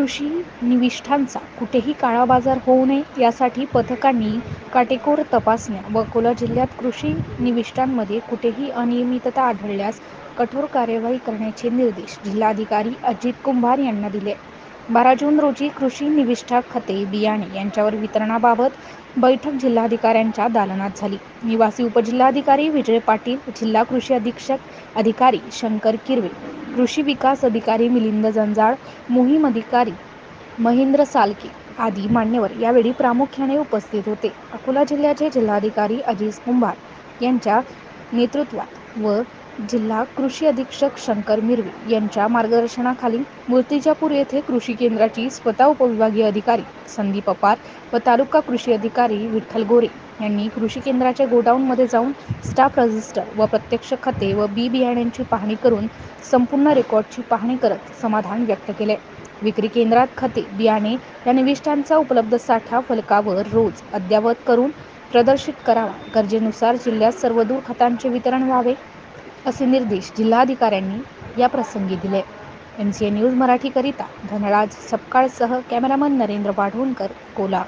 कृषी निविष्ठांचा कुठेही काळाबाजार होऊ नये यासाठी पथकांनी काटेकोर तपासण्या व अकोला जिल्ह्यात कृषी निविष्ठांमध्ये कुठेही अनियमितता आढळल्यास कठोर कार्यवाही करण्याचे निर्देश जिल्हाधिकारी अजित कुंभार यांना दिले. 12 जून रोजी कृषी निविष्ठा खते बियाणे यांच्यावर वितरणाबाबत बैठक जिल्हाधिकाऱ्यांच्या दालनात झाली. निवासी उपजिल्हाधिकारी विजय पाटील, जिल्हा कृषी अधीक्षक अधिकारी शंकर किरवे, कृषी विकास अधिकारी मिलिंद जंजाळ, मोहीम अधिकारी महेंद्र सालके आदी मान्यवर यावेळी प्रामुख्याने उपस्थित होते. अकोला जिल्ह्याचे जिल्हाधिकारी अजित कुंभार यांच्या नेतृत्वात व जिल्हा कृषी अधीक्षक शंकर मिरवे यांच्या मार्गदर्शनाखाली मूर्तिजापूर येथे कृषी केंद्राची स्वतः उपविभागीय अधिकारी संदीप अपार व तालुका कृषी अधिकारी विठ्ठल गोरे यांनी कृषी केंद्राच्या गोडाऊनमध्ये जाऊन स्टाफ रजिस्टर व प्रत्यक्ष खते व बी बियाण्यांची पाहणी करून संपूर्ण रेकॉर्डची पाहणी करत समाधान व्यक्त केले. विक्री केंद्रात खते बियाणे या निविष्ठांचा उपलब्ध साठा फलकावर रोज अद्ययावत करून प्रदर्शित करावा. गरजेनुसार जिल्ह्यात सर्वदूर खतांचे वितरण व्हावे असे निर्देश जिल्हाधिकाऱ्यांनी या प्रसंगी दिले. NCA न्यूज मराठी करिता धनराज सपकाळसह कॅमेरामन नरेंद्र वाढवणकर, अकोला.